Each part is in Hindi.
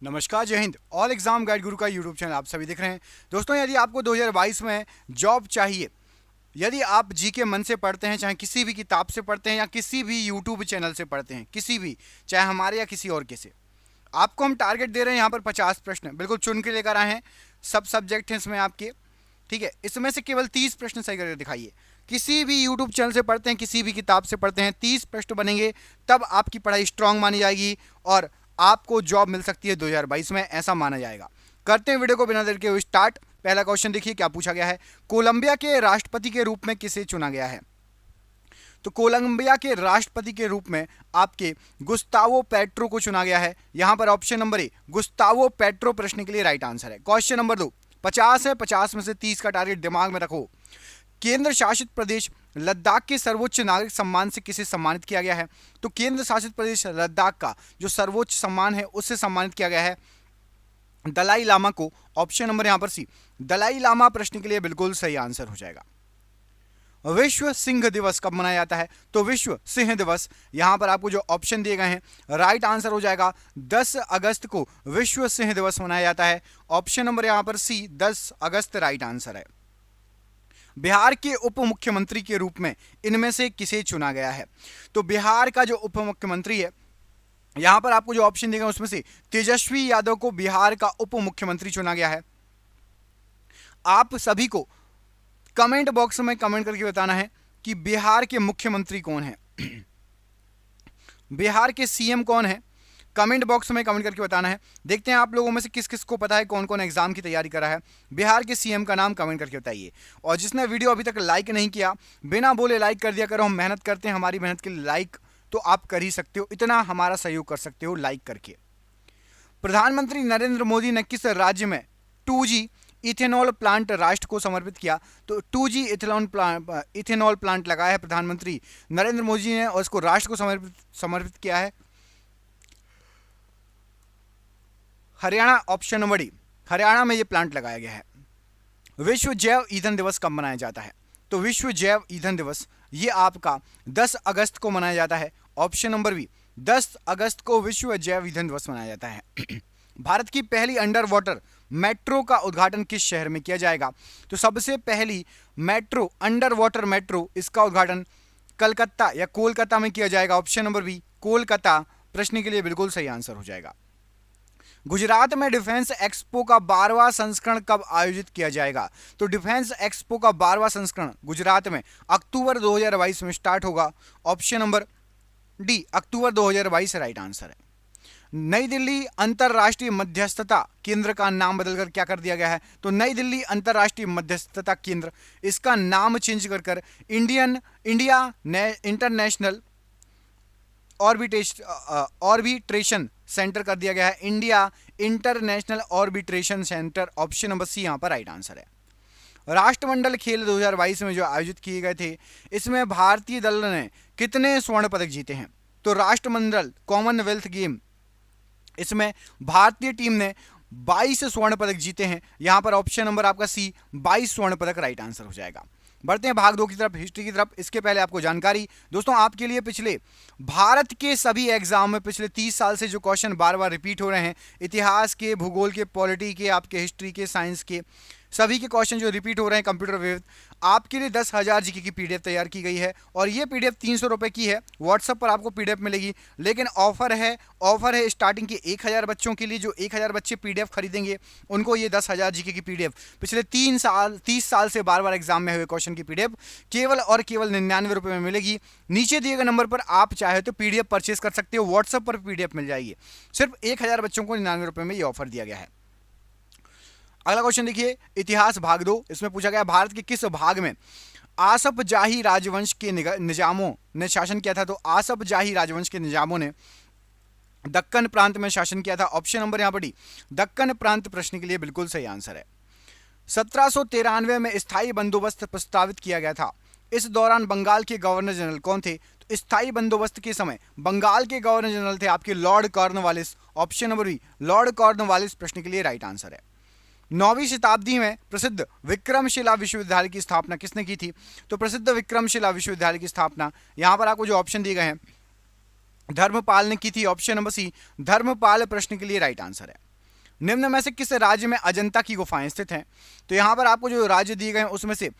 नमस्कार, जय हिंद। ऑल एग्जाम गाइड गुरु का यूट्यूब चैनल आप सभी देख रहे हैं। दोस्तों, यदि आपको 2022 में जॉब चाहिए, यदि आप जीके मन से पढ़ते हैं, चाहे किसी भी किताब से पढ़ते हैं या किसी भी यूट्यूब चैनल से पढ़ते हैं, किसी भी, चाहे हमारे या किसी और के से, आपको हम टारगेट दे रहे हैं यहाँ पर 50 प्रश्न बिल्कुल चुन के लेकर आए हैं। सब सब्जेक्ट हैं इसमें आपके, ठीक है। इसमें से केवल 30 प्रश्न सही करके दिखाइए। किसी भी यूट्यूब चैनल से पढ़ते हैं, किसी भी किताब से पढ़ते हैं, 30 प्रश्न बनेंगे, तब आपकी पढ़ाई स्ट्रांग मानी जाएगी और आपको जॉब मिल सकती है 2022 में, ऐसा माना जाएगा। करते हैं वीडियो को बिना देर के स्टार्ट। पहला क्वेश्चन देखिए क्या पूछा गया है। कोलंबिया के राष्ट्रपति के रूप में किसे चुना गया है? तो कोलंबिया के राष्ट्रपति के रूप में आपके गुस्तावो पेट्रो को चुना गया है। यहां पर ऑप्शन नंबर ए गुस्तावो पेट्रो प्रश्न के लिए राइट आंसर है। क्वेश्चन नंबर 2, 50 है, 50 में से 30 का टारगेट दिमाग में रखो। केंद्र शासित प्रदेश लद्दाख के सर्वोच्च नागरिक सम्मान से किसे सम्मानित किया गया है? तो केंद्र शासित प्रदेश लद्दाख का जो सर्वोच्च सम्मान है उससे सम्मानित किया गया है दलाई लामा को। ऑप्शन नंबर यहां पर सी दलाई लामा प्रश्न के लिए बिल्कुल सही आंसर हो जाएगा। विश्व सिंह दिवस कब मनाया जाता है? तो विश्व सिंह दिवस, यहां पर आपको जो ऑप्शन दिए गए हैं राइट आंसर हो जाएगा 10 अगस्त को विश्व सिंह दिवस मनाया जाता है। ऑप्शन नंबर यहां पर सी 10 अगस्त राइट आंसर है। बिहार के उप मुख्यमंत्री के रूप में इनमें से किसे चुना गया है? तो बिहार का जो उप मुख्यमंत्री है, यहां पर आपको जो ऑप्शन देगा उसमें से तेजस्वी यादव को बिहार का उप मुख्यमंत्री चुना गया है। आप सभी को कमेंट बॉक्स में कमेंट करके बताना है कि बिहार के मुख्यमंत्री कौन है, बिहार के सीएम कौन है। कमेंट बॉक्स में कमेंट करके बताना है। देखते हैं आप लोगों में से किस किस को पता है कौन कौन एग्जाम की तैयारी कर रहा है। बिहार के सीएम का नाम कमेंट करके बताइए। और जिसने वीडियो अभी तक लाइक नहीं किया, बिना बोले लाइक कर दिया करो। हम मेहनत करते हैं, हमारी मेहनत के लिए लाइक तो आप कर ही सकते हो, इतना हमारा सहयोग कर सकते हो लाइक करके। प्रधानमंत्री नरेंद्र मोदी ने किस राज्य में 2G इथेनॉल प्लांट राष्ट्र को समर्पित किया? तो 2G इथेनॉल प्लांट लगाया है प्रधानमंत्री नरेंद्र मोदी ने और इसको राष्ट्र को समर्पित किया है Haryana. Option number D, Haryana में यह प्लांट लगाया गया है। विश्व जैव ईंधन दिवस कब मनाया जाता है? तो विश्व जैव ईंधन दिवस ये आपका 10 अगस्त को मनाया जाता है। ऑप्शन नंबर बी, 10 अगस्त को विश्व जैव ईंधन दिवस मनाया जाता है। भारत की पहली अंडर वाटर मेट्रो का उद्घाटन किस शहर में किया जाएगा? तो सबसे पहली मेट्रो, अंडर वाटर मेट्रो, इसका उद्घाटन कलकत्ता या कोलकाता में किया जाएगा। ऑप्शन नंबर बी, कोलकाता प्रश्न के लिए बिल्कुल सही आंसर हो जाएगा। गुजरात में डिफेंस एक्सपो का 12वां संस्करण कब आयोजित किया जाएगा? तो डिफेंस एक्सपो का 12वां संस्करण गुजरात में अक्टूबर 2022 में स्टार्ट होगा। ऑप्शन नंबर डी, अक्टूबर 2022 राइट आंसर है। नई दिल्ली अंतरराष्ट्रीय मध्यस्थता केंद्र का नाम बदलकर क्या कर दिया गया है? तो नई दिल्ली अंतरराष्ट्रीय मध्यस्थता केंद्र, इसका नाम चेंज कर इंडिया इंटरनेशनल ऑर्बिट्रेशन सेंटर कर दिया गया है। India international arbitration centre, option number C यहां पर राइट आंसर है। राष्ट्रमंडल खेल 2022 में जो आयोजित किए गए थे, इसमें भारतीय दल ने कितने स्वर्ण पदक जीते हैं? तो राष्ट्रमंडल कॉमनवेल्थ गेम, इसमें भारतीय टीम ने 22 स्वर्ण पदक जीते हैं। यहां पर ऑप्शन नंबर आपका सी 22 स्वर्ण पदक राइट आंसर हो जाएगा। बढ़ते हैं भाग 2 की तरफ, हिस्ट्री की तरफ। इसके पहले आपको जानकारी दोस्तों, आपके लिए पिछले भारत के सभी एग्जाम में पिछले 30 साल से जो क्वेश्चन बार बार रिपीट हो रहे हैं, इतिहास के, भूगोल के, पॉलिटी के, आपके हिस्ट्री के, साइंस के, सभी के क्वेश्चन जो रिपीट हो रहे हैं कंप्यूटर विद, आपके लिए 10,000 जीके की पीडीएफ तैयार की गई है। और ये पीडीएफ 300 रुपये की है। व्हाट्सएप पर आपको पीडीएफ मिलेगी, लेकिन ऑफर है स्टार्टिंग के 1000 बच्चों के लिए। जो 1000 बच्चे पीडीएफ खरीदेंगे उनको ये 10,000 जीके की पीडीएफ, पिछले 30 साल से बार बार एग्जाम में हुए क्वेश्चन की पीडीएफ केवल और केवल 99 रुपये में मिलेगी। नीचे दिए गए नंबर पर आप चाहे तो पीडीएफ परचेस कर सकते हो। व्हाट्सएप पर पीडीएफ मिल जाएगी। सिर्फ 1000 बच्चों को 99 रुपये में ये ऑफर दिया गया है। अगला क्वेश्चन देखिए, इतिहास भाग 2। इसमें पूछा गया भारत के किस भाग में आसफ जाही राजवंश के निजामों ने शासन किया था? तो आसफ जाही राजवंश के निजामों ने दक्कन प्रांत में शासन किया था। ऑप्शन नंबर यहां पर डी, दक्कन प्रांत प्रश्न के लिए बिल्कुल सही आंसर है। 1793 में स्थायी बंदोबस्त प्रस्तावित किया गया था। इस दौरान बंगाल के गवर्नर जनरल कौन थे? तो स्थायी बंदोबस्त के समय बंगाल के गवर्नर जनरल थे आपके Lord Cornwallis. Option number B, Lord Cornwallis प्रश्न के लिए राइट आंसर है। 9वीं शताब्दी में प्रसिद्ध विक्रमशिला विश्वविद्यालय की स्थापना किसने की थी? तो प्रसिद्ध विक्रमशिला विश्वविद्यालय की स्थापना, यहां पर आपको जो ऑप्शन दिए गए हैं, धर्मपाल ने की थी। ऑप्शन नंबर सी, धर्मपाल प्रश्न के लिए राइट आंसर है। निम्न में से किस राज्य में अजंता की गुफाएं स्थित हैं? तो यहाँ पर आपको जो राज्य दिए गए हैं उसमें से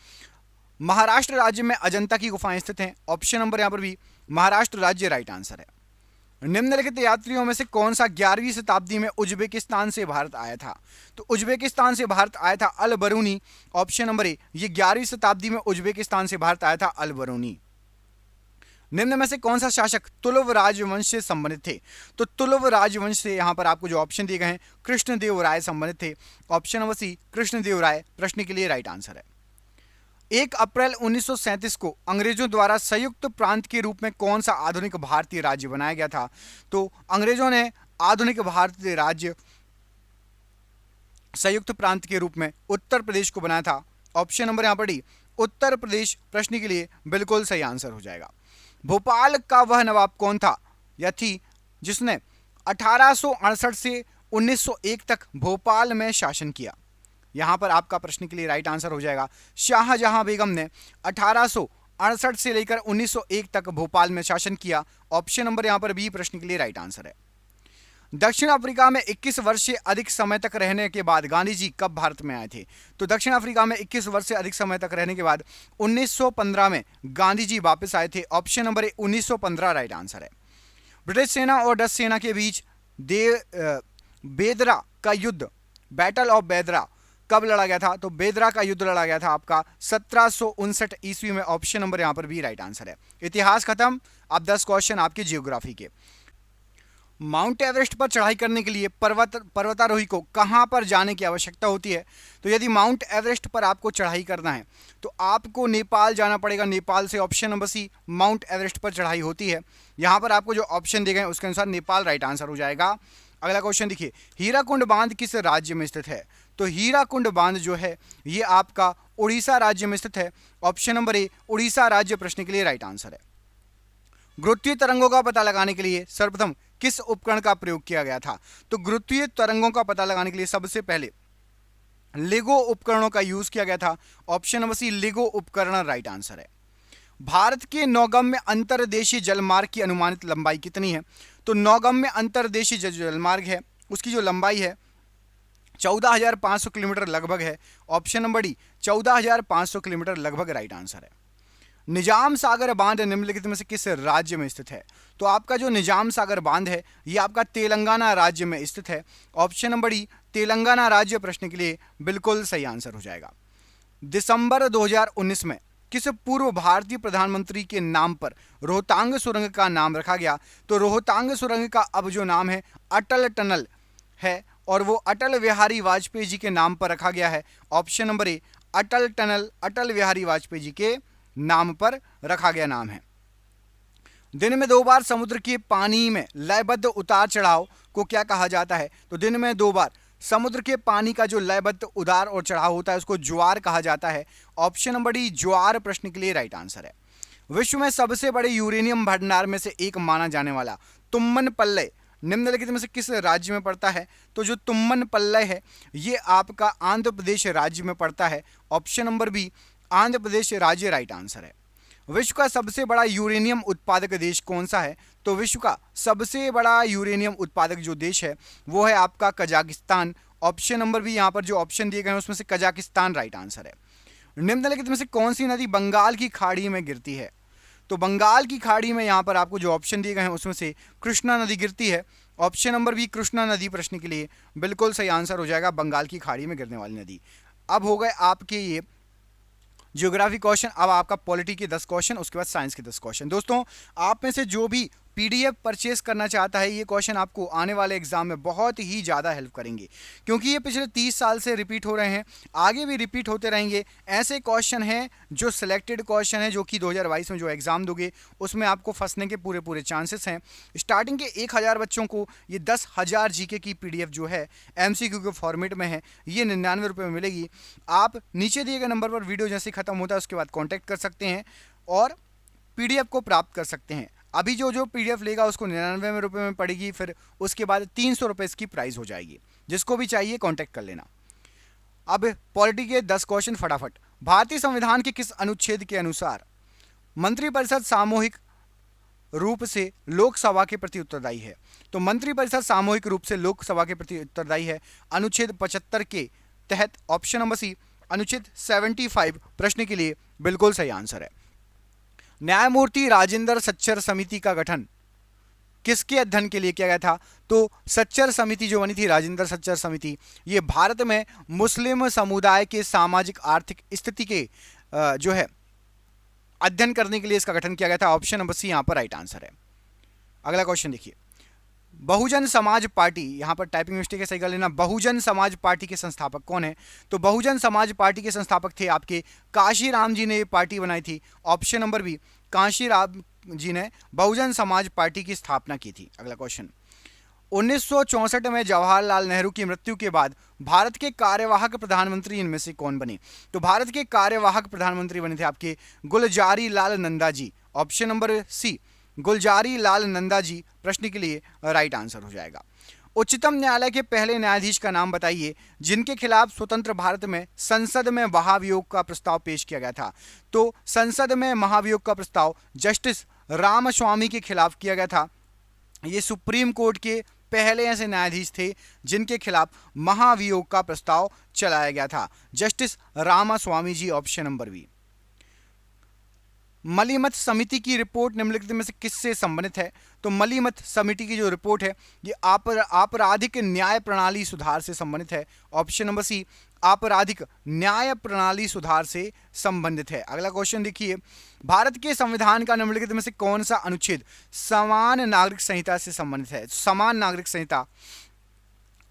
महाराष्ट्र राज्य में अजंता की गुफाएं स्थित हैं। ऑप्शन नंबर यहाँ पर भी महाराष्ट्र राज्य राइट आंसर है। निम्नलिखित यात्रियों में से कौन सा 11वीं शताब्दी में उज्बेकिस्तान से भारत आया था? तो उज्बेकिस्तान से भारत आया था अल बरूनी। ऑप्शन नंबर ए, ये 11वीं शताब्दी में उज्बेकिस्तान से भारत आया था अल बरूनी। निम्न में से कौन सा शासक तुलुव राजवंश से संबंधित थे? तो तुलुव राजवंश से यहाँ पर आपको जो ऑप्शन दिए गए हैं कृष्णदेव राय संबंधित थे। ऑप्शन नंबर सी, कृष्णदेव राय प्रश्न के लिए राइट आंसर है। 1 अप्रैल 1937 को अंग्रेजों द्वारा संयुक्त प्रांत के रूप में कौन सा आधुनिक भारतीय राज्य बनाया गया था? तो अंग्रेजों ने आधुनिक भारतीय राज्य संयुक्त प्रांत के रूप में उत्तर प्रदेश को बनाया था। ऑप्शन नंबर यहाँ पर डी, उत्तर प्रदेश प्रश्न के लिए बिल्कुल सही आंसर हो जाएगा। भोपाल का वह नवाब कौन था या थी जिसने 1868 से 1901 तक भोपाल में शासन किया? यहां पर आपका प्रश्न के लिए राइट आंसर हो जाएगा शाहजहां बेगम ने 1868 से लेकर 1901 तक भोपाल में शासन किया। ऑप्शन नंबर यहां पर बी प्रश्न के लिए राइट आंसर है। दक्षिण अफ्रीका में 21 वर्ष से अधिक समय तक रहने के बाद गांधी जी कब भारत में आए थे? तो दक्षिण अफ्रीका में 21 वर्ष से अधिक समय तक रहने के बाद 1915 में गांधी जी वापस आए थे। ऑप्शन नंबर 1915 राइट आंसर है। ब्रिटिश सेना और डच सेना के बीच बेदरा का युद्ध, बैटल ऑफ बेदरा, कब लड़ा गया था? तो बेदरा का युद्ध लड़ा गया था आपका 1759 ईस्वी में। ऑप्शन नंबर यहां पर भी राइट आंसर है। इतिहास खत्म, अब 10 क्वेश्चन आपके जियोग्राफी के। माउंट एवरेस्ट पर चढ़ाई करने के लिए पर्वतारोही को कहां पर जाने की आवश्यकता होती है? तो यदि माउंट एवरेस्ट पर आपको चढ़ाई करना है तो आपको नेपाल जाना पड़ेगा। नेपाल से option number C, Mount Everest पर चढ़ाई होती है। यहां पर आपको जो ऑप्शन दिए गए उसके अनुसार नेपाल राइट आंसर हो जाएगा। अगला क्वेश्चन देखिए, हीराकुंड बांध किस राज्य में स्थित है? तो हीराकुंड बांध जो है ये आपका उड़ीसा राज्य में स्थित है। ऑप्शन नंबर ए, उड़ीसा राज्य प्रश्न के लिए राइट आंसर है। गुरुत्वीय तरंगों का पता लगाने के लिए सर्वप्रथम किस उपकरण का प्रयोग किया गया था? तो गुरुत्वीय तरंगों का पता लगाने के लिए सबसे पहले लिगो उपकरणों का यूज किया गया था। ऑप्शन नंबर सी, लिगो उपकरण राइट आंसर है। भारत के नौगम्य अंतर्देशीय जलमार्ग की अनुमानित लंबाई कितनी है? तो नौगम्य अंतर्देशीय जलमार्ग है उसकी जो लंबाई है 14,500 किलोमीटर लगभग है। ऑप्शन नंबर डी, 14,500 किलोमीटर लगभग राइट आंसर है। निजाम सागर बांध निम्नलिखित में से किस राज्य में स्थित है? तो आपका जो निजाम सागर बांध है ये आपका तेलंगाना राज्य में स्थित है। ऑप्शन नंबर डी, तेलंगाना राज्य प्रश्न के लिए बिल्कुल सही आंसर हो जाएगा। दिसंबर 2019 में किस पूर्व भारतीय प्रधानमंत्री के नाम पर रोहतांग सुरंग का नाम रखा गया? तो रोहतांग सुरंग का अब जो नाम है अटल टनल है और वो अटल बिहारी वाजपेयी जी के नाम पर रखा गया है। Option number A, Atal tunnel Atal Bihari Vajpayee ji के नाम पर रखा गया नाम है। दिन में 2 बार समुद्र के पानी में लयबद्ध उतार चढ़ाव को क्या कहा जाता है? तो दिन में 2 बार समुद्र के पानी का जो लयबद्ध उतार और चढ़ाव होता है उसको ज्वार कहा जाता है। ऑप्शन नंबर डी, ज्वार प्रश्न के लिए राइट आंसर है। विश्व में सबसे बड़े यूरेनियम भंडार में से एक माना जाने वाला तुम्मनपल्लई निम्नलिखित में से किस राज्य में पड़ता है? तो जो तुम्मनपल्लई है ये आपका आंध्र प्रदेश राज्य में पड़ता है। Option number B, Andhra Pradesh राज्य राइट आंसर है। विश्व का सबसे बड़ा यूरेनियम उत्पादक देश कौन सा है? तो विश्व का सबसे बड़ा यूरेनियम उत्पादक जो देश है वो है आपका कजाकिस्तान। ऑप्शन नंबर बी, यहाँ पर जो ऑप्शन दिए गए हैं उसमें से कजाकिस्तान राइट आंसर है। निम्नलिखित में से कौन सी नदी बंगाल की खाड़ी में गिरती है? तो बंगाल की खाड़ी में यहाँ पर आपको जो ऑप्शन दिए गए हैं उसमें से कृष्णा नदी गिरती है। ऑप्शन नंबर बी, कृष्णा नदी प्रश्न के लिए बिल्कुल सही आंसर हो जाएगा, बंगाल की खाड़ी में गिरने वाली नदी। अब हो गए आपके ये ज्योग्राफी क्वेश्चन। अब आपका पॉलिटी के 10 क्वेश्चन, उसके बाद साइंस के 10 क्वेश्चन। दोस्तों आप में से जो भी पीडीएफ परचेस करना चाहता है ये क्वेश्चन आपको आने वाले एग्जाम में बहुत ही ज़्यादा हेल्प करेंगे क्योंकि ये पिछले 30 साल से रिपीट हो रहे हैं, आगे भी रिपीट होते रहेंगे। ऐसे क्वेश्चन हैं जो सिलेक्टेड क्वेश्चन है जो कि 2022 में जो एग्जाम दोगे उसमें आपको फंसने के पूरे चांसेस हैं। स्टार्टिंग के 1000 बच्चों को ये 10,000 जीके की पीडीएफ जो है एमसीक्यू के फॉर्मेट में है, ये 99 रुपये में मिलेगी। आप नीचे दिए गए नंबर पर वीडियो जैसे खत्म होता है उसके बाद कॉन्टैक्ट कर सकते हैं और पीडीएफ को प्राप्त कर सकते हैं। अभी जो पीडीएफ लेगा उसको 99 रुपये में पड़ेगी, फिर उसके बाद 300 रुपये इसकी प्राइस हो जाएगी। जिसको भी चाहिए कांटेक्ट कर लेना। अब पॉलिटी के 10 क्वेश्चन फटाफट। भारतीय संविधान के किस अनुच्छेद के अनुसार मंत्रिपरिषद सामूहिक रूप से लोकसभा के प्रति उत्तरदायी है? तो मंत्रिपरिषद सामूहिक रूप से लोकसभा के प्रति उत्तरदायी है अनुच्छेद 75 के तहत। ऑप्शन नंबर सी अनुच्छेद 75 प्रश्न के लिए बिल्कुल सही आंसर है। न्यायमूर्ति राजेंद्र सच्चर समिति का गठन किसके अध्ययन के लिए किया गया था? तो सच्चर समिति जो बनी थी, राजेंद्र सच्चर समिति, ये भारत में मुस्लिम समुदाय के सामाजिक आर्थिक स्थिति के जो है अध्ययन करने के लिए इसका गठन किया गया था। ऑप्शन नंबर सी यहाँ पर राइट आंसर है। अगला क्वेश्चन देखिए, बहुजन समाज पार्टी, यहाँ पर टाइपिंग मिस्टेक है, सही कर लेना। बहुजन समाज पार्टी के संस्थापक कौन है? तो बहुजन समाज पार्टी के संस्थापक थे आपके काशीराम जी ने ये पार्टी बनाई थी। ऑप्शन नंबर बी, काशीराम जी ने बहुजन समाज पार्टी की स्थापना की थी। अगला क्वेश्चन, 1964 में जवाहरलाल नेहरू की मृत्यु के बाद भारत के कार्यवाहक प्रधानमंत्री इनमें से कौन बने? तो भारत के कार्यवाहक प्रधानमंत्री बने थे आपके गुलजारी लाल नंदा जी। ऑप्शन नंबर सी गुलजारी लाल नंदा जी प्रश्न के लिए राइट आंसर हो जाएगा। उच्चतम न्यायालय के पहले न्यायाधीश का नाम बताइए जिनके खिलाफ स्वतंत्र भारत में संसद में महाभियोग का प्रस्ताव पेश किया गया था। तो संसद में महाभियोग का प्रस्ताव जस्टिस रामास्वामी के खिलाफ किया गया था। ये सुप्रीम कोर्ट के पहले ऐसे न्यायाधीश थे जिनके खिलाफ महाभियोग का प्रस्ताव चलाया गया था, justice Ramaswami ji. Option number B. Malimath समिति की रिपोर्ट निम्नलिखित में से किससे संबंधित है? तो मलीमत समिति की जो रिपोर्ट है ये आपराधिक न्याय प्रणाली सुधार से संबंधित है। ऑप्शन नंबर सी आपराधिक न्याय प्रणाली सुधार से संबंधित है। अगला क्वेश्चन देखिए, भारत के संविधान का निम्नलिखित में से कौन सा अनुच्छेद समान नागरिक संहिता से संबंधित है? समान नागरिक संहिता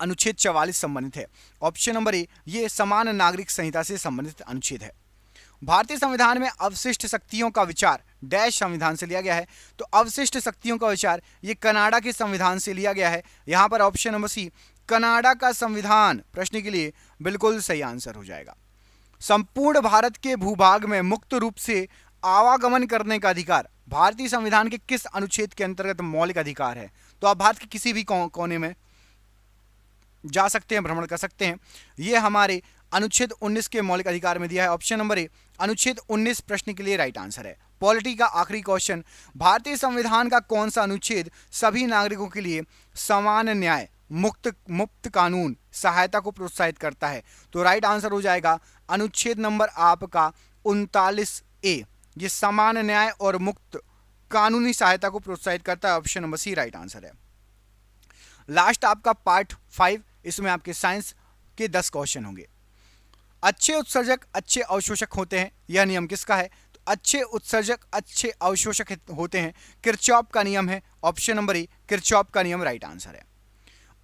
अनुच्छेद 44 संबंधित है। ऑप्शन नंबर ए ये समान नागरिक संहिता से संबंधित अनुच्छेद है। भारतीय संविधान में अवशिष्ट शक्तियों का विचार डैश संविधान से लिया गया है। तो अवशिष्ट शक्तियों का विचार ये कनाडा के संविधान से लिया गया है। यहाँ पर ऑप्शन नंबर सी कनाडा का संविधान प्रश्न के लिए बिल्कुल सही आंसर हो जाएगा। संपूर्ण भारत के भूभाग में मुक्त रूप से आवागमन करने का अधिकार भारतीय संविधान के किस अनुच्छेद के अंतर्गत मौलिक अधिकार है? तो आप भारत के किसी भी कोने में जा सकते हैं, भ्रमण कर सकते हैं। ये हमारे अनुच्छेद 19 के मौलिक अधिकार में दिया है। ऑप्शन नंबर ए अनुच्छेद 19 प्रश्न के लिए राइट आंसर है। पॉलिटी का आखिरी क्वेश्चन, भारतीय संविधान का कौन सा अनुच्छेद सभी नागरिकों के लिए समान न्याय मुक्त कानून सहायता को प्रोत्साहित करता है? तो राइट आंसर हो जाएगा अनुच्छेद नंबर आपका 39A। ये समान न्याय और मुक्त कानूनी सहायता को प्रोत्साहित करता है। Option number C right answer है। लास्ट आपका पार्ट 5, इसमें आपके साइंस के 10 क्वेश्चन होंगे। अच्छे उत्सर्जक अच्छे अवशोषक होते हैं, यह नियम किसका है? तो अच्छे उत्सर्जक अच्छे अवशोषक होते हैं, किरचॉफ का नियम है। ऑप्शन नंबर ए किरचॉफ का नियम राइट आंसर है।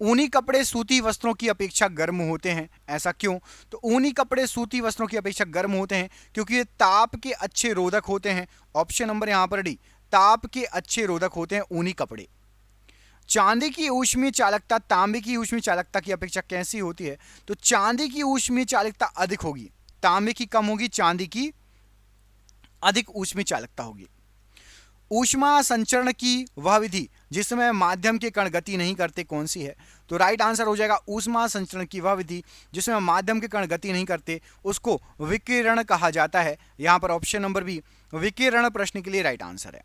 ऊनी कपड़े सूती वस्त्रों की अपेक्षा गर्म होते हैं, ऐसा क्यों? तो ऊनी कपड़े सूती वस्त्रों की अपेक्षा गर्म होते हैं क्योंकि ये ताप के अच्छे रोधक होते हैं। ऑप्शन नंबर यहाँ पर डी ताप के अच्छे रोधक होते हैं ऊनी कपड़े। चांदी की ऊष्मीय चालकता तांबे की ऊष्मीय चालकता की अपेक्षा कैसी होती है? तो चांदी की ऊष्मीय चालकता अधिक होगी, तांबे की कम होगी, चांदी की अधिक ऊष्मीय चालकता होगी। ऊष्मा संचरण की वह विधि जिसमें माध्यम के कण गति नहीं करते कौन सी है? तो राइट आंसर हो जाएगा ऊष्मा संचरण की वह विधि जिसमें माध्यम के कण गति नहीं करते उसको विकिरण कहा जाता है। यहाँ पर ऑप्शन नंबर बी विकिरण प्रश्न के लिए राइट आंसर है।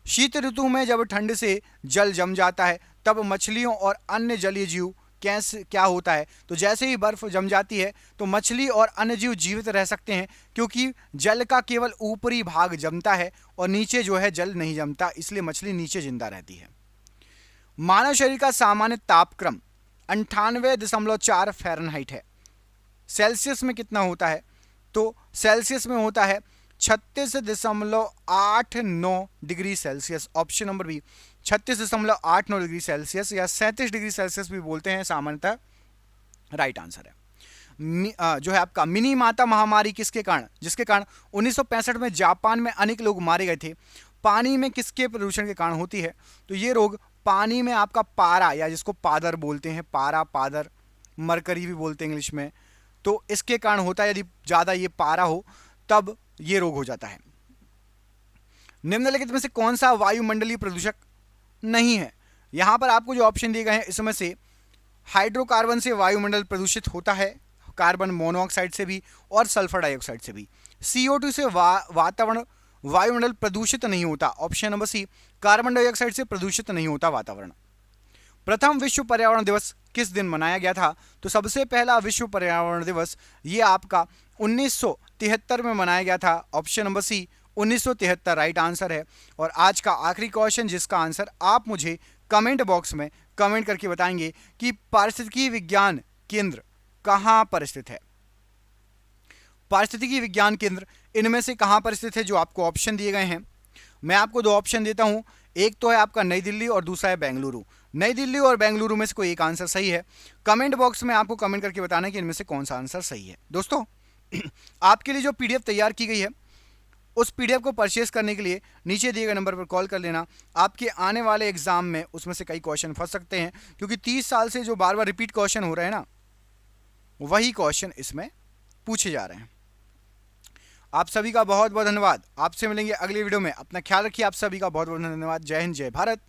शीत ऋतु में जब ठंड से जल जम जाता है तब मछलियों और अन्य जलीय जीव क्या होता है? तो जैसे ही बर्फ जम जाती है तो मछली और अन्य जीव जीवित रह सकते हैं क्योंकि जल का केवल ऊपरी भाग जमता है और नीचे जो है जल नहीं जमता, इसलिए मछली नीचे जिंदा रहती है। मानव शरीर का सामान्य तापक्रम 98.4 फ़ारेनहाइट है। सेल्सियस में कितना होता है? तो सेल्सियस में होता है 36.89 degree Celsius. Option number B 36.89 degree Celsius या 37 डिग्री सेल्सियस भी बोलते हैं सामान्यतः, राइट आंसर है। जो है आपका मिनी माता महामारी किसके कारण, जिसके कारण 1965 में जापान में अनेक लोग मारे गए थे, पानी में किसके प्रदूषण के कारण होती है? तो ये रोग पानी में आपका पारा या जिसको पादर बोलते हैं, पारा पादर मरकरी भी बोलते हैं इंग्लिश में, तो इसके कारण होता है। यदि ज़्यादा ये पारा हो तब ये रोग हो जाता है। निम्नलिखित में से कौन सा वायुमंडलीय प्रदूषक नहीं है? यहां पर आपको जो ऑप्शन दिए गए हैं इसमें से हाइड्रोकार्बन से वायुमंडल प्रदूषित होता है, कार्बन मोनोऑक्साइड से भी और सल्फर डाइऑक्साइड से भी। CO2 से वातावरण वायुमंडल प्रदूषित नहीं होता। Option number C, carbon dioxide से प्रदूषित नहीं होता वातावरण। प्रथम विश्व पर्यावरण दिवस किस दिन मनाया गया था? तो सबसे पहला विश्व पर्यावरण दिवस ये आपका 1973 में मनाया गया था। Option number C 1973 right answer है। और आज का आखिरी क्वेश्चन जिसका आंसर आप मुझे कमेंट बॉक्स में कमेंट करके बताएंगे कि पारिस्थितिकी विज्ञान केंद्र कहाँ पर स्थित है। पारिस्थितिकी विज्ञान केंद्र इनमें से कहाँ पर स्थित है? जो आपको ऑप्शन दिए गए हैं, मैं आपको दो ऑप्शन देता हूं। एक तो है आपका नई दिल्ली और दूसरा है बेंगलुरु। नई दिल्ली और बेंगलुरु में से कोई एक आंसर सही है। कमेंट बॉक्स में आपको कमेंट करके बताना है कि इनमें से कौन सा आंसर सही है। दोस्तों आपके लिए जो पीडीएफ तैयार की गई है उस पीडीएफ को परचेस करने के लिए नीचे दिए गए नंबर पर कॉल कर लेना। आपके आने वाले एग्जाम में उसमें से कई क्वेश्चन फंस सकते हैं, क्योंकि 30 साल से जो बार बार रिपीट क्वेश्चन हो रहे हैं ना, वही क्वेश्चन इसमें पूछे जा रहे हैं। आप सभी का बहुत बहुत धन्यवाद। आपसे मिलेंगे अगली वीडियो में। अपना ख्याल रखिए। आप सभी का बहुत बहुत धन्यवाद। जय हिंद, जय भारत।